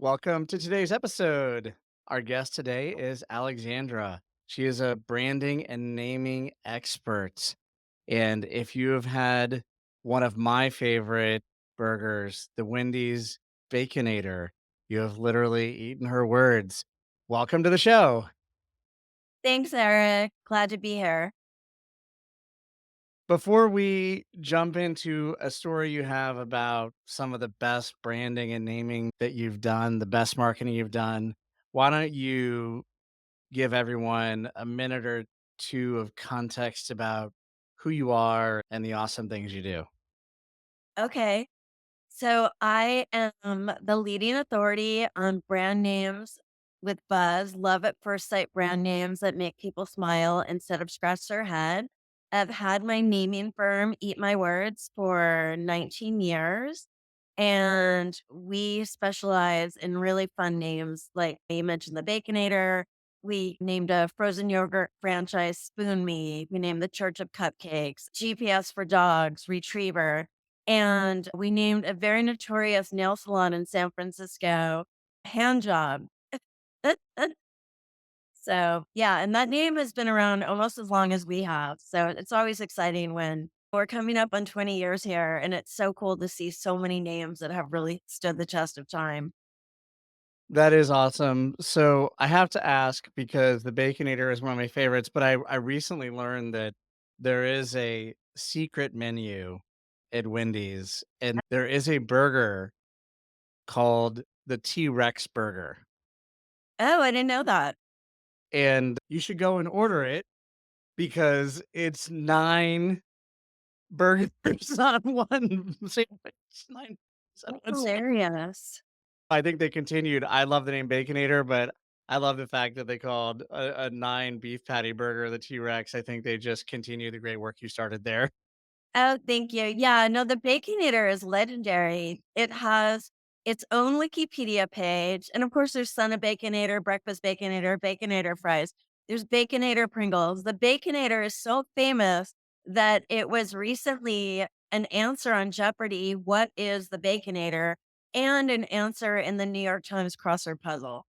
Welcome to today's episode. Our guest today is Alexandra. She is a branding and naming expert. And if you have had one of my favorite burgers, the Wendy's Baconator, you have literally eaten her words. Welcome to the show. Thanks, Eric. Glad to be here. Before we jump into a story you have about some of the best branding and naming that you've done, the best marketing you've done, why don't you give everyone a minute or two of context about who you are and the awesome things you do? Okay. So I am the leading authority on brand names with buzz, love at first sight brand names that make people smile instead of scratch their head. I've had my naming firm Eat My Words for 19 years. And we specialize in really fun names. Like you mentioned, the Baconator. We named a frozen yogurt franchise Spoon Me. We named the Church of Cupcakes, GPS for Dogs, Retriever. And we named a very notorious nail salon in San Francisco Handjob. So, yeah, and that name has been around almost as long as we have. So, it's always exciting when we're coming up on 20 years here, and it's so cool to see so many names that have really stood the test of time. That is awesome. So I have to ask because the Baconator is one of my favorites, but I recently learned that there is a secret menu at Wendy's and there is a burger called the T Rex burger. Oh, I didn't know that. And you should go and order it because it's nine burgers on one sandwich. Nine on That's one sandwich. hilarious. I think they continued. I love the name Baconator, but I love the fact that they called a 9 beef patty burger the T-Rex. I think they just continue the great work you started there. Oh, thank you. Yeah, no, the Baconator is legendary. It has its own Wikipedia page. And of course, there's Son of Baconator, Breakfast Baconator, Baconator fries. There's Baconator Pringles. The Baconator is so famous that it was recently an answer on Jeopardy, what is the Baconator? And an answer in the New York Times crossword puzzle.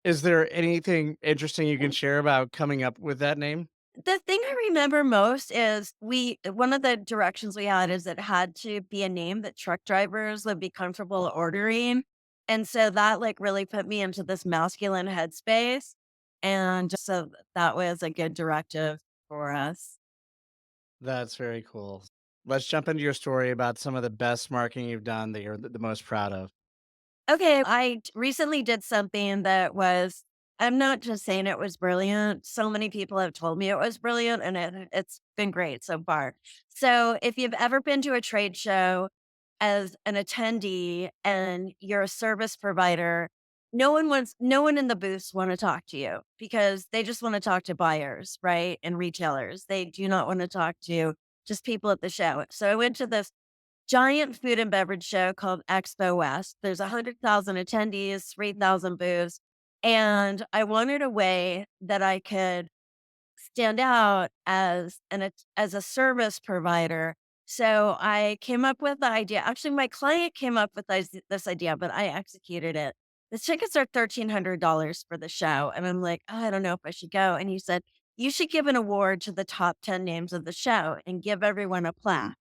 Is there anything interesting you can share about coming up with that name? The thing I remember most is one of the directions we had is it had to be a name that truck drivers would be comfortable ordering. And so that like really put me into this masculine headspace. And so that was a good directive for us. That's very cool. Let's jump into your story about some of the best marketing you've done that you're the most proud of. Okay, recently did something that was I'm not just saying it was brilliant. So many people have told me it was brilliant and it's been great so far. So, if you've ever been to a trade show as an attendee and you're a service provider, no one in the booths want to talk to you because they just want to talk to buyers, right? And retailers. They do not want to talk to just people at the show. So I went to this giant food and beverage show called Expo West. There's 100,000 attendees, 3,000 booths, and I wanted a way that I could stand out as a service provider. So I came up with the idea. Actually, my client came up with this idea, but I executed it. The tickets are $1,300 for the show, and I'm like, "Oh, I don't know if I should go." And he said, "You should give an award to the top 10 names of the show and give everyone a plaque."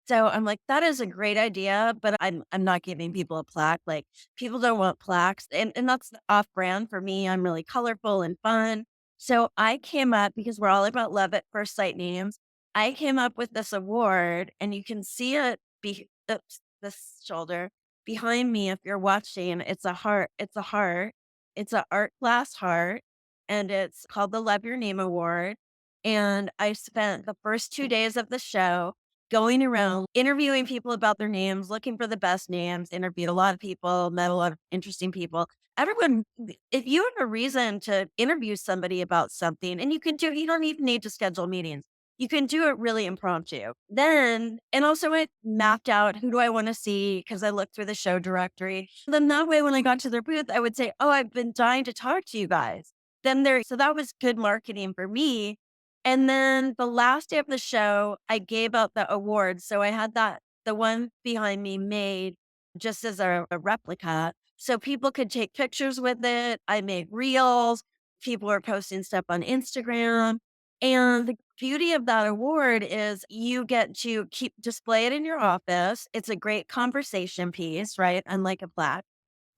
So I'm like, "That is a great idea, but I'm not giving people a plaque." Like, people don't want plaques, and that's off brand for me. I'm really colorful and fun. So I came up because we're all about love at first sight names. I came up with this award, and you can see it this shoulder behind me if you're watching. It's a heart. It's a heart. It's a art glass heart, and it's called the Love Your Name Award. And I spent the first 2 days of the show going around interviewing people about their names, looking for the best names, interviewed a lot of people, met a lot of interesting people. Everyone, if you have a reason to interview somebody about something, and you don't even need to schedule meetings. You can do it really impromptu. And also it mapped out who do I want to see because I looked through the show directory. Then that way, when I got to their booth, I would say, "Oh, I've been dying to talk to you guys." So that was good marketing for me. And then the last day of the show, I gave out the awards. So I had the one behind me made just as a replica. so people could take pictures with it. I made reels. People are posting stuff on Instagram. And the beauty of that award is you get to keep display it in your office. It's a great conversation piece, right? Unlike a plaque.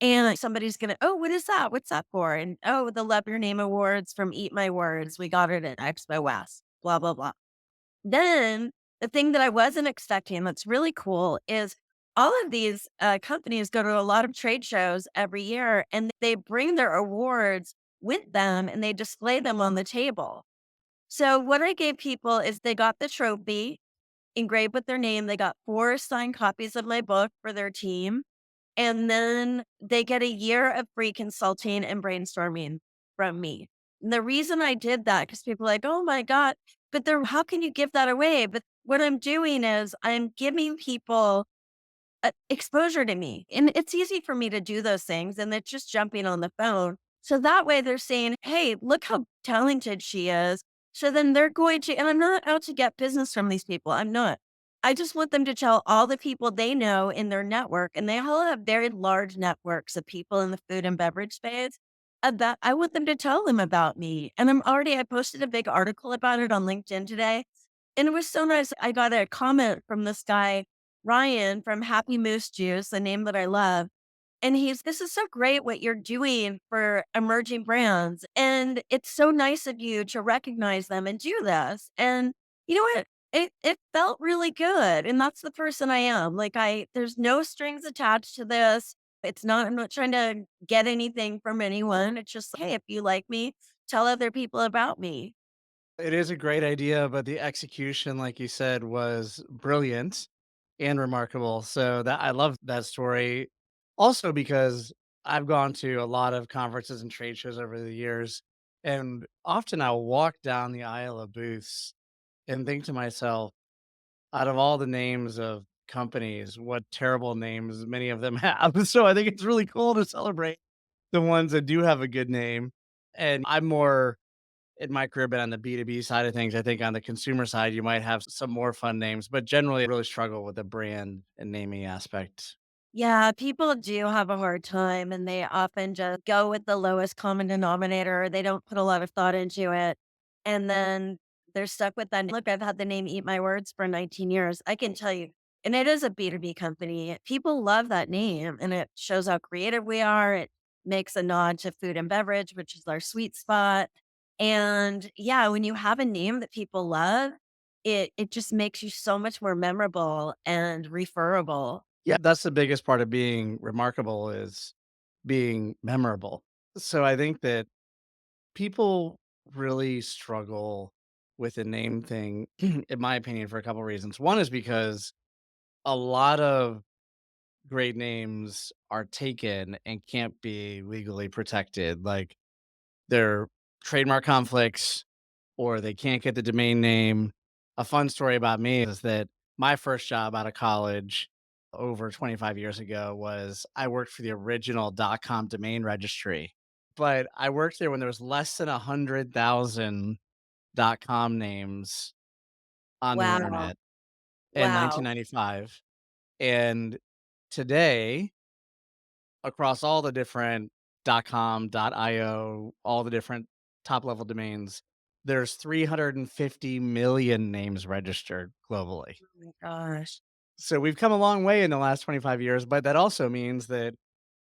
And somebody's gonna, oh, what is that? What's that for? And oh, the Love Your Name Awards from Eat My Words. We got it at Expo West. Blah blah blah. Then the thing that I wasn't expecting that's really cool is all of these companies go to a lot of trade shows every year and they bring their awards with them and they display them on the table. So, what I gave people is they got the trophy engraved with their name. They got 4 signed copies of my book for their team. And then they get a year of free consulting and brainstorming from me. And the reason I did that, because people are like, oh my God, but they're, how can you give that away? But what I'm doing is I'm giving people exposure to me. And it's easy for me to do those things. And it's just jumping on the phone. So that way they're saying, hey, look how talented she is. So then they're going to, and I'm not out to get business from these people. I'm not. I just want them to tell all the people they know in their network, and they all have very large networks of people in the food and beverage space. About, I want them to tell them about me. And I posted a big article about it on LinkedIn today. And it was so nice. I got a comment from this guy Ryan from Happy Moose Juice, a name that I love. And this is so great what you're doing for emerging brands. And it's so nice of you to recognize them and do this. And you know what? It felt really good. And that's the person I am. There's no strings attached to this. I'm not trying to get anything from anyone. It's just, hey, if you like me, tell other people about me. It is a great idea, but the execution, like you said, was brilliant and remarkable. So that I love that story. Also because I've gone to a lot of conferences and trade shows over the years, and often I'll walk down the aisle of booths and think to myself, out of all the names of companies, what terrible names many of them have. So I think it's really cool to celebrate the ones that do have a good name. And I'm more in my career been on the B2B side of things. I think on the consumer side, you might have some more fun names, but generally I really struggle with the brand and naming aspect. Yeah, people do have a hard time and they often just go with the lowest common denominator. They don't put a lot of thought into it. And then they're stuck with that. Look, I've had the name Eat My Words for 19 years. I can tell you, and it is a B2B company. People love that name and it shows how creative we are. It makes a nod to food and beverage, which is our sweet spot. And yeah, when you have a name that people love, it just makes you so much more memorable and referable. Yeah, that's the biggest part of being remarkable is being memorable. So I think that people really struggle with the name thing, in my opinion, for a couple reasons. One is because a lot of great names are taken and can't be legally protected. Like they're trademark conflicts or they can't get the domain name. A fun story about me is that my first job out of college over 25 years ago was I worked for the original .com domain registry. But I worked there when there was less than 100,000 .com names on the Wow. internet in Wow. 1995. And today, across all the different .com, .io, all the different top level domains, there's 350 million names registered globally. Oh my gosh. So we've come a long way in the last 25 years, but that also means that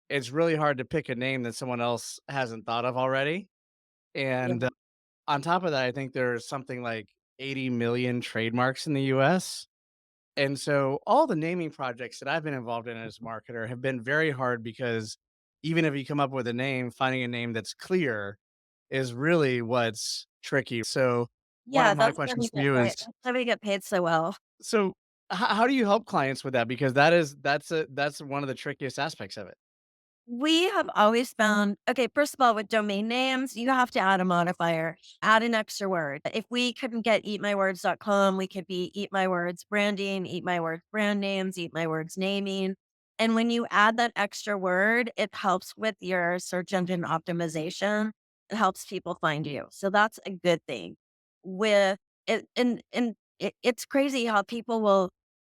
it's really hard to pick a name that someone else hasn't thought of already. Yeah. And on top of that, I think there's something like 80 million trademarks in the US. And so all the naming projects that I've been involved in as a marketer have been very hard because even if you come up with a name, finding a name that's clear is really what's tricky. So one of Yeah, my that's why we questions for get you paid is that's why we get paid so well. so how do you help clients with that? Because that's one of the trickiest aspects of it. We have always found okay, first of all, with domain names, you have to add a modifier, add an extra word. If we couldn't get eatmywords.com, we could be Eat My Words branding, Eat My Words brand names, Eat My Words naming. And when you add that extra word, it helps with your search engine optimization. It helps people find you. So that's a good thing. With it and it's crazy how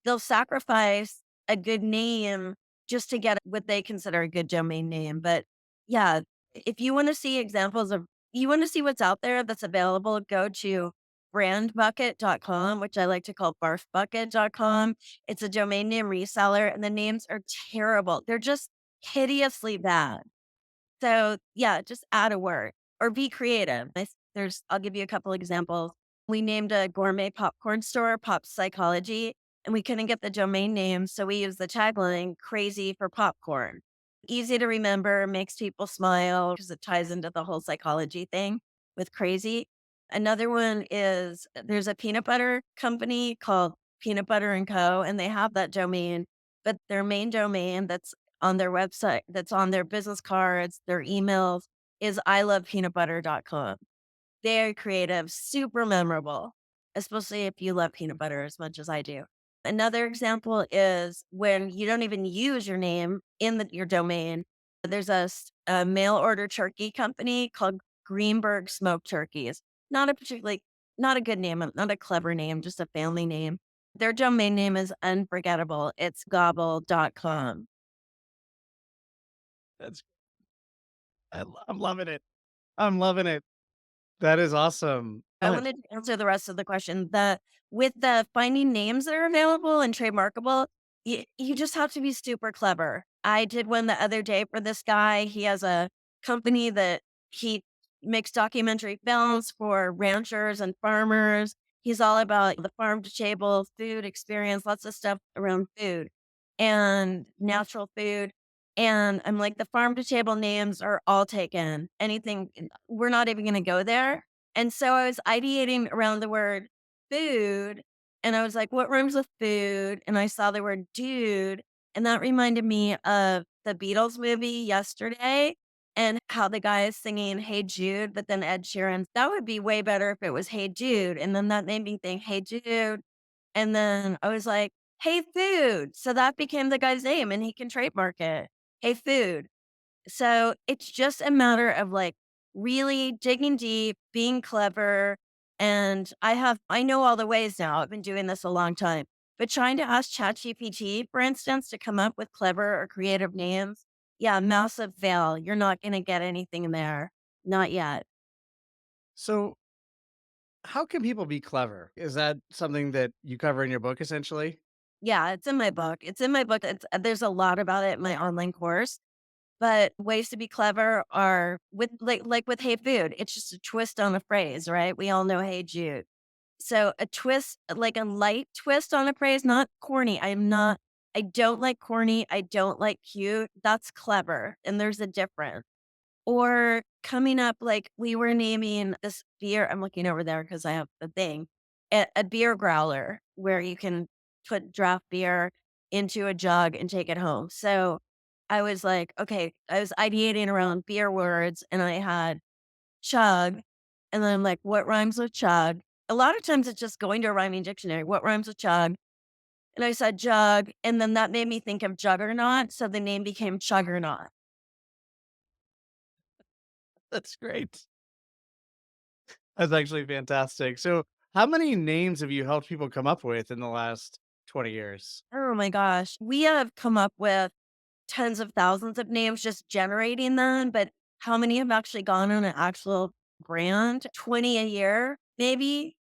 they'll sacrifice a good name just to get what they consider a good domain name. But yeah, if you want to see examples of, you want to see what's out there that's available, go to brandbucket.com, which I like to call barfbucket.com. It's a domain name reseller, and the names are terrible. They're just hideously bad. So, yeah, just add a word or be creative. I'll give you a couple examples. We named a gourmet popcorn store Pop Psychology, and we couldn't get the domain name. So we used the tagline crazy for popcorn. Easy to remember, makes people smile because it ties into the whole psychology thing with crazy. Another one is there's a peanut butter company called Peanut Butter and Co., and they have that domain, but their main domain that's on their website, that's on their business cards, their emails, is ilovepeanutbutter.com. Very creative, super memorable, especially if you love peanut butter as much as I do. Another example is when you don't even use your name in your domain. There's a mail order turkey company called Greenberg Smoked Turkeys. Not a particularly, not a good name, not a clever name, just a family name. Their domain name is unforgettable. It's gobble.com. That's I'm loving it. I'm loving it. That is awesome. I Go ahead. wanted to answer the rest of the question. With the finding names that are available and trademarkable, you just have to be super clever. I did one the other day for this guy. He has a company that he makes documentary films for ranchers and farmers. He's all about the farm to table food experience, lots of stuff around food and natural food. And I'm like, the farm to table names are all taken. Anything, we're not even going to go there. And so I was ideating around the word food, and I was like, "What rhymes with food?" And I saw the word dude, and that reminded me of the Beatles movie Yesterday and how the guy is singing Hey Jude, but then Ed Sheeran, that would be way better if it was Hey Jude. And then that made me think, Hey Jude. And then I was like, Hey Food. So that became the guy's name, and he can trademark it. Hey Food. So it's just a matter of like really digging deep, being clever. And I know all the ways now. I've been doing this a long time. But trying to ask ChatGPT, for instance, to come up with clever or creative names, yeah, massive fail. You're not going to get anything in there. Not yet. So, how can people be clever? Is that something that you cover in your book essentially? Yeah, it's in my book. It's in my book. There's a lot about it in my online course. But ways to be clever are with like with Hey Food. It's just a twist on a phrase, right? We all know Hey Jude. So a twist, like a light twist on a phrase, not corny. I don't like corny. I don't like cute. That's clever. And there's a difference. Or coming up, like we were naming this beer. I'm looking over there because I have the thing, a beer growler where you can put draft beer into a jug and take it home. So I was like, okay, I was ideating around beer words and I had chug. And then I'm like, what rhymes with chug? A lot of times it's just going to a rhyming dictionary. What rhymes with chug? And I said jug. And then that made me think of juggernaut. So the name became Chuggernaut. That's great. That's actually fantastic. So, how many names have you helped people come up with in the last 20 years? Oh my gosh. We have come up with tens of thousands of names just generating them. But how many have actually gone on an actual brand? 20 a year, maybe.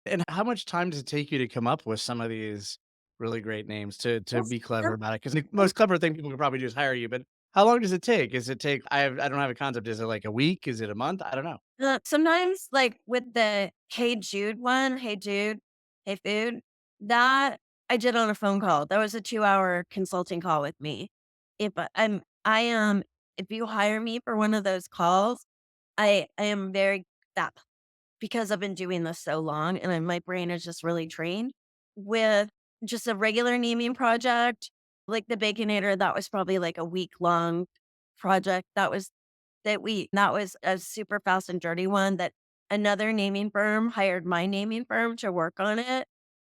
And how much time does it take you to come up with some of these really great names to Yes. be clever about it? Because the most clever thing people could probably do is hire you, but how long does it take? Is it take I don't have a concept. Is it like a week? Is it a month? I don't know. Sometimes, like with the Hey Jude one, Hey Jude, Hey Food, that I did on a phone call. That was a 2-hour consulting call with me. I am, if you hire me for one of those calls, I am very that because I've been doing this so long and my brain is just really trained with just a regular naming project, like the Baconator. That was probably like a week long project. That was a super fast and dirty one that another naming firm hired my naming firm to work on it.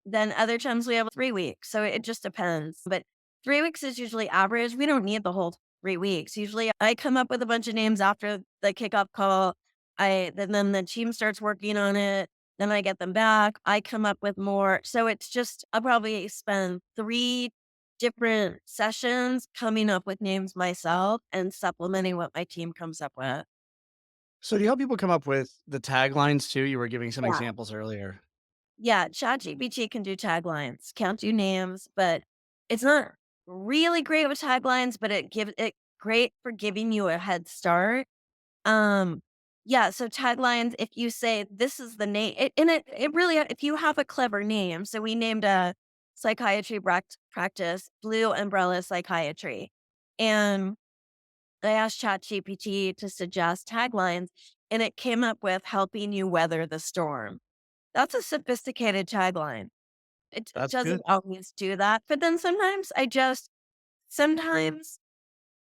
Then other times we have 3 weeks, so it just depends, but 3 weeks is usually average. We don't need the whole 3 weeks. Usually, I come up with a bunch of names after the kickoff call. Then the team starts working on it, then I get them back. I come up with more. So it's just I'll probably spend 3 different sessions coming up with names myself and supplementing what my team comes up with. So do you help people come up with the taglines too? You were giving some Yeah. examples earlier. Yeah, ChatGPT can do taglines, can't do names, but it's not really great with taglines, but it gives it great for giving you a head start. Um, yeah, so taglines, if you say this is the name, it really, if you have a clever name, so we named a psychiatry practice Blue Umbrella Psychiatry. And I asked ChatGPT to suggest taglines, and it came up with helping you weather the storm. That's a sophisticated tagline. It That's good. doesn't always do that, but then sometimes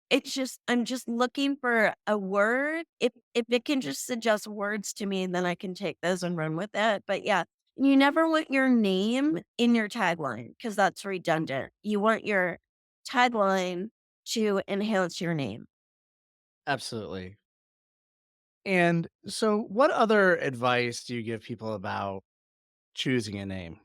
it's just I'm just looking for a word. If it can just suggest words to me, then I can take those and run with it. But yeah, you never want your name in your tagline because that's redundant. You want your tagline to enhance your name. Absolutely. And so what other advice do you give people about choosing a name?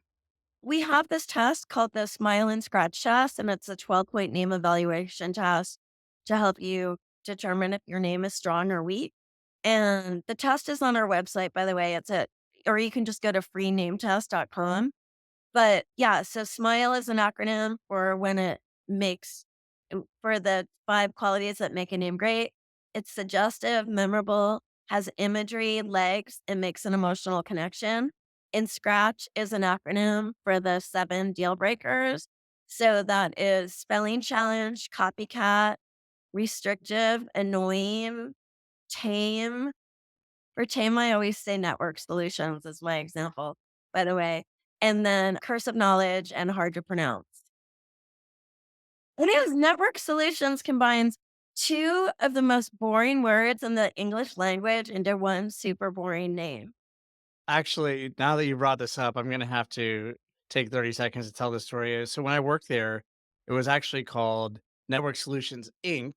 We have this test called the Smile and Scratch test, and it's a 12-point name evaluation test to help you determine if your name is strong or weak. And the test is on our website, by the way. Or you can just go to freenametest.com. But yeah, so SMILE is an acronym for when it makes for the 5 qualities that make a name great. It's suggestive, memorable, has imagery, legs, and makes an emotional connection. And SCRATCH is an acronym for the 7 deal breakers. So that is spelling challenge, copycat, restrictive, annoying, tame. For tame, I always say network solutions is my example, by the way. And then cursive knowledge and hard to pronounce. It is network solutions combines two of the most boring words in the English language into one super boring name. Actually, now that you brought this up, I'm gonna have to take 30 seconds to tell the story. So when I worked there, it was actually called Network Solutions Inc.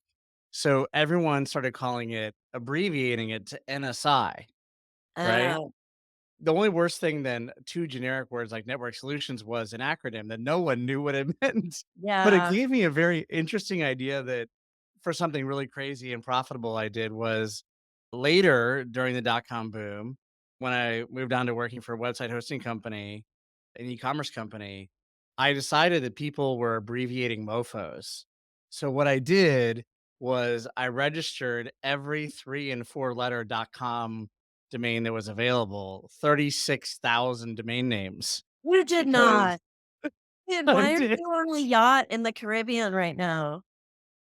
So everyone started calling it, abbreviating it to NSI, right? Oh, The only worst thing than 2 generic words like network solutions was an acronym that no one knew what it meant. But it yeah. gave me a very interesting idea that for something really crazy and profitable I did was later during the dot-com boom, when I moved on to working for a website hosting company, an e-commerce company, I decided that people were abbreviating mofos. So what I did was I registered every 3 and 4 letter .com domain that was available, 36,000 domain names, You did because not. Dude, I why are did. you on a yacht in the Caribbean right now?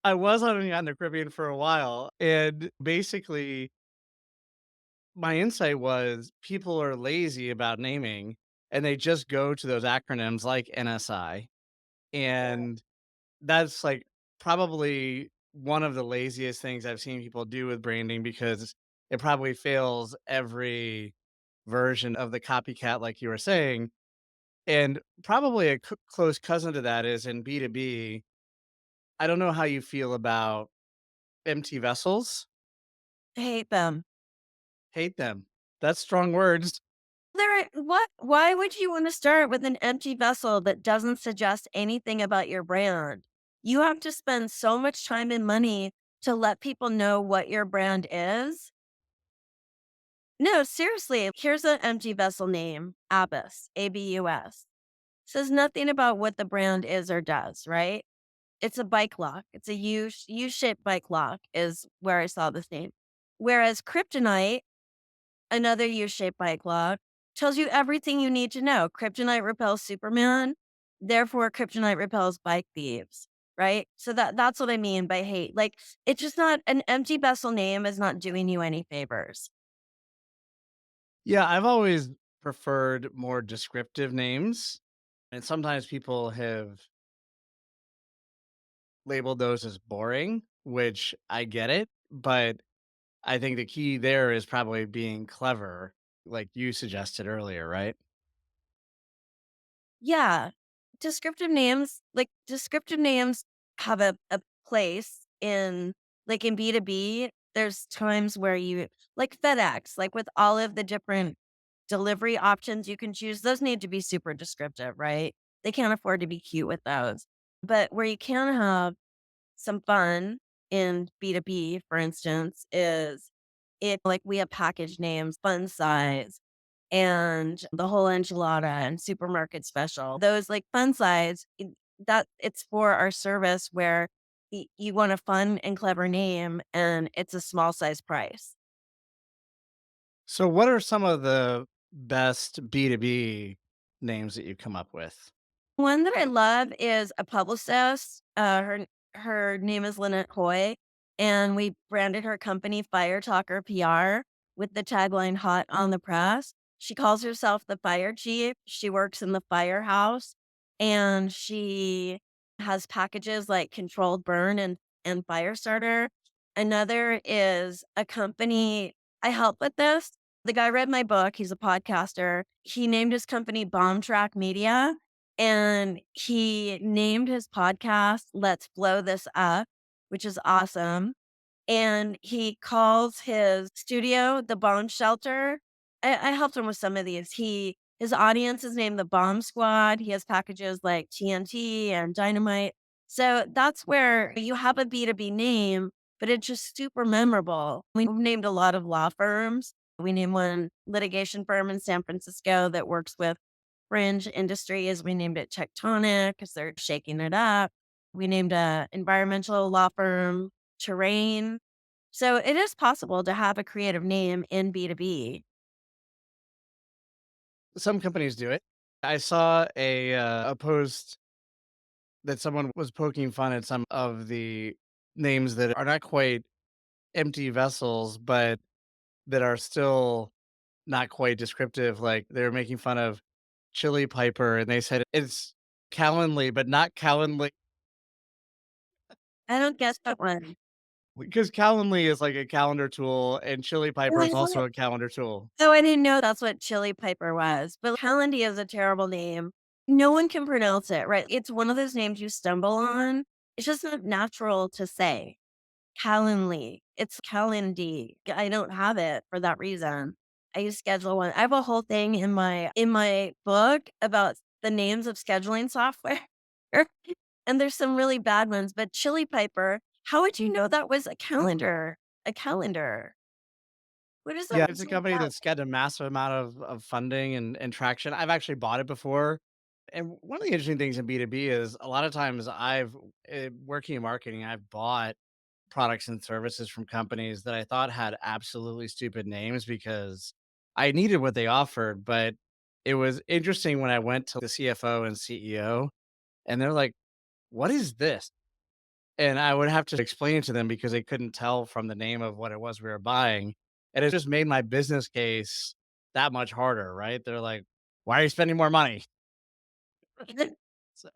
I was on the Caribbean for a while, and basically, my insight was people are lazy about naming, and they just go to those acronyms like NSI, and that's, like, probably one of the laziest things I've seen people do with branding because it probably fails every version of the copycat, like you were saying. And probably a close cousin to that is in B2B. I don't know how you feel about empty vessels. I hate them. Hate them. That's strong words. Why would you want to start with an empty vessel that doesn't suggest anything about your brand? You have to spend so much time and money to let people know what your brand is. No, seriously, here's an empty vessel name, Abus, ABUS. Says nothing about what the brand is or does, right? It's a bike lock. It's a U-shaped bike lock is where I saw this name. Whereas Kryptonite, another U-shaped bike lock, tells you everything you need to know. Kryptonite repels Superman, therefore Kryptonite repels bike thieves, right? So that's what I mean by hate. Like it's just not an empty vessel name is not doing you any favors. Yeah, I've always preferred more descriptive names. And sometimes people have labeled those as boring, which I get it. But I think the key there is probably being clever, like you suggested earlier, right? Yeah. Descriptive names have a place in like in B2B. There's times where you like FedEx, like with all of the different delivery options you can choose, those need to be super descriptive, right? They can't afford to be cute with those. But where you can have some fun in B2B, for instance, is if like we have package names, fun size, and the whole enchilada and supermarket special. Those like fun size, that it's for our service where you want a fun and clever name and it's a small size price. So, what are some of the best B2B names that you come up with? One that I love is a publicist. Her name is Lynette Hoy, and we branded her company Fire Talker PR with the tagline "Hot on the Press." She calls herself the fire chief. She works in the firehouse, and she has packages like controlled burn and fire starter. Another is a company. I help with this. The guy read my book. He's a podcaster. He named his company Bomb Track Media and he named his podcast Let's Blow This Up, which is awesome. And he calls his studio the Bomb Shelter. I helped him with some of these. His audience is named the Bomb Squad. He has packages like TNT and Dynamite. So that's where you have a B2B name, but it's just super memorable. We've named a lot of law firms. We named one litigation firm in San Francisco that works with fringe industries. We named it Tectonic because they're shaking it up. We named a environmental law firm Terrain. So it is possible to have a creative name in B2B. Some companies do it. I saw a post that someone was poking fun at some of the names that are not quite empty vessels, but that are still not quite descriptive. Like they were making fun of Chili Piper, and they said it's Calendly, but not Calendly I don't get that one. because Calendly is like a calendar tool, and Chili Oh, Piper I is love also it. a calendar tool. Oh, I didn't know that's what Chili Piper was. But Calendly is a terrible name. No one can pronounce it, right? It's one of those names you stumble on. It's just not natural to say. Calendly. It's Calendy. I don't have it for that reason. I use Schedule One. I have a whole thing in my book about the names of scheduling software, and there's some really bad ones. But Chili Piper, how would you know that was a calendar? A calendar. What is that Yeah, it's a even company about? that's got a massive amount of funding and traction. I've actually bought it before. And one of the interesting things in B2B is a lot of times working in marketing, I've bought products and services from companies that I thought had absolutely stupid names because I needed what they offered. But it was interesting when I went to the CFO and CEO and they're like, what is this? And I would have to explain it to them because they couldn't tell from the name of what it was we were buying, and it just made my business case that much harder, right? They're like, "Why are you spending more money?" So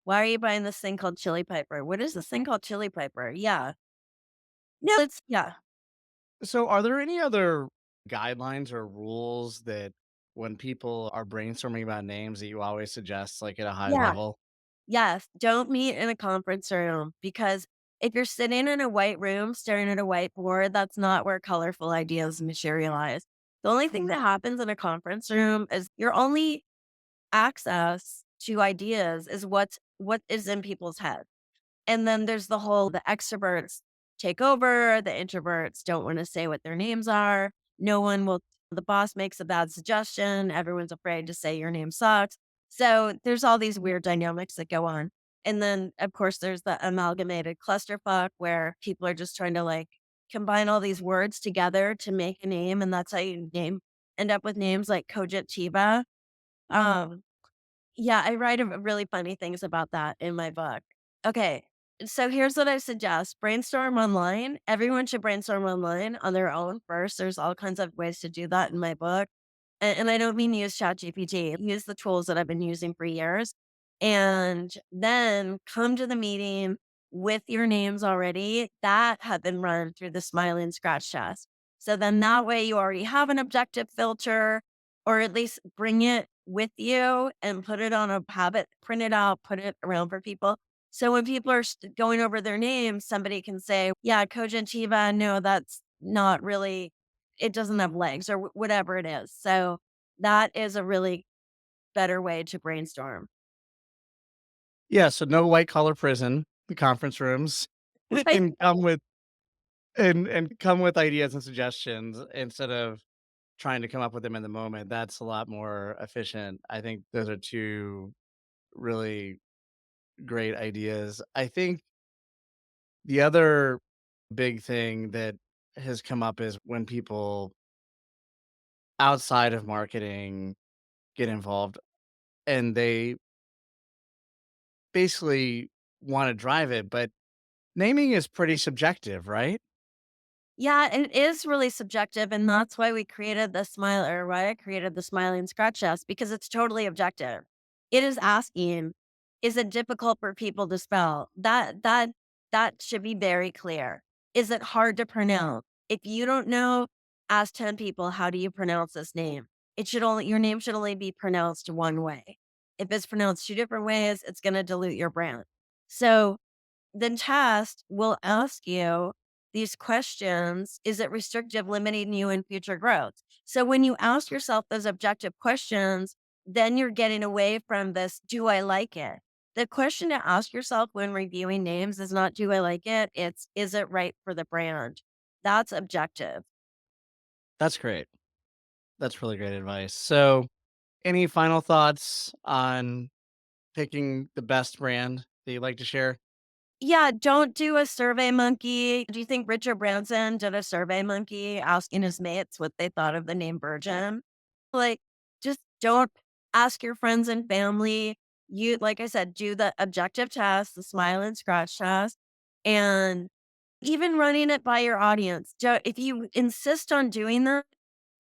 Why are you buying this thing called Chili Piper? What is this thing called Chili Piper? Yeah. No, it's yeah. so are there any other guidelines or rules that when people are brainstorming about names that you always suggest, like, at a high Yeah. level? Yes, don't meet in a conference room because if you're sitting in a white room staring at a whiteboard, that's not where colorful ideas materialize. The only thing that happens in a conference room is your only access to ideas is what is in people's heads. And then there's the extroverts take over, the introverts don't wanna say what their names are. No one will the boss makes a bad suggestion, everyone's afraid to say your name sucks. So, there's all these weird dynamics that go on. And then, of course, there's the amalgamated clusterfuck where people are just trying to, like, combine all these words together to make a name, and that's how you name end up with names like Cogentiva. Um yeah, I write really funny things about that in my book. Okay, so here's what I suggest. Brainstorm online. Everyone should brainstorm online on their own first. There's all kinds of ways to do that in my book. And I don't mean use ChatGPT. Use the tools that I've been using for years. And then come to the meeting with your names already that have been run through the smiling scratch test. So then that way you already have an objective filter, or at least bring it with you and put it on a habit, print it out, put it around for people. So when people are going over their names, somebody can say, yeah, Cogentiva, no, that's not really, it doesn't have legs or whatever it is. So that is a really better way to brainstorm. Yeah, so no white collar prison, the conference rooms, Right. and come with and come with ideas and suggestions instead of trying to come up with them in the moment. That's a lot more efficient. I think those are 2 really great ideas. I think the other big thing that has come up is when people outside of marketing get involved and they basically wanna drive it, but naming is pretty subjective, right? Yeah, it is really subjective, and that's why we created the smile or why I created the smiling scratch test because it's totally objective. It is asking, is it difficult for people to spell? That should be very clear. Is it hard to pronounce? If you don't know, ask 10 people, how do you pronounce this name? It should only your name should only be pronounced one way. If it's pronounced two different ways, it's gonna dilute your brand. So the test will ask you these questions. Is it restrictive, limiting you in future growth? So when you ask yourself those objective questions, then you're getting away from this, do I like it? The question to ask yourself when reviewing names is not, do I like it? It's, is it right for the brand? That's objective. That's great. That's really great advice. So, any final thoughts on picking the best brand that you'd like to share? Yeah, don't do a survey monkey. Do you think Richard Branson did a survey monkey asking his mates what they thought of the name Virgin? Like, just don't ask your friends and family. You, like I said, do the objective test, the smile and scratch test, and even running it by your audience. If you insist on doing that,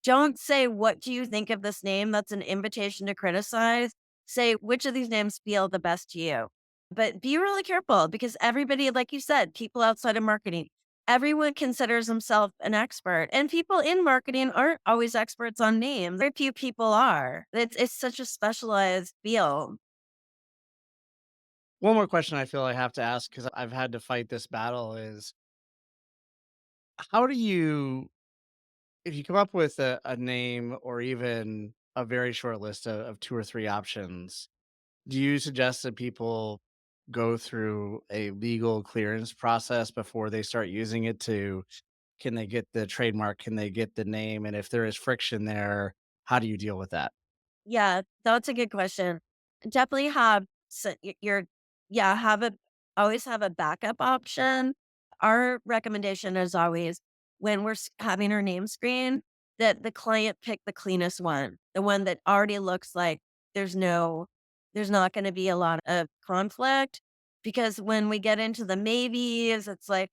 don't say, what do you think of this name? That's an invitation to criticize. Say, which of these names feel the best to you? But be really careful because everybody, like you said, people outside of marketing, everyone considers himself an expert. And people in marketing aren't always experts on names. Very few people are. It's such a specialized field. One more question I feel I have to ask because I've had to fight this battle is how do you, if you come up with a name or even a very short list of 2 or 3 options, do you suggest that people go through a legal clearance process before they start using it to can they get the trademark? Can they get the name? And if there is friction there, how do you deal with that? Yeah, that's a good question. Definitely have your yeah, have a always have a backup option. Our recommendation is always when we're having our name screen that the client pick the cleanest one, the one that already looks like there's no there's not going to be a lot of conflict because when we get into the maybes, it's like,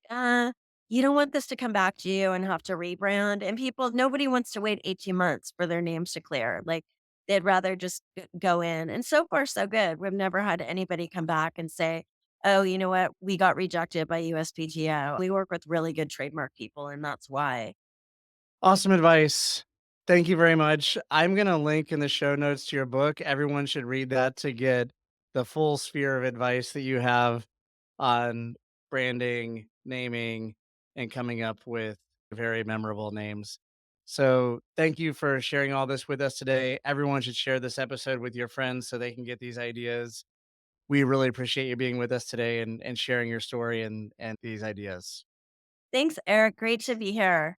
you don't want this to come back to you and have to rebrand. And people, nobody wants to wait 18 months for their names to clear. Like they'd rather just go in, and so far so good. We've never had anybody come back and say, "Oh, you know what? We got rejected by USPTO." We work with really good trademark people, and that's why. Awesome advice. Thank you very much. I'm going to link in the show notes to your book. Everyone should read that to get the full sphere of advice that you have on branding, naming, and coming up with very memorable names. So, thank you for sharing all this with us today. Everyone should share this episode with your friends so they can get these ideas. We really appreciate you being with us today and sharing your story and these ideas. Thanks, Eric. Great to be here.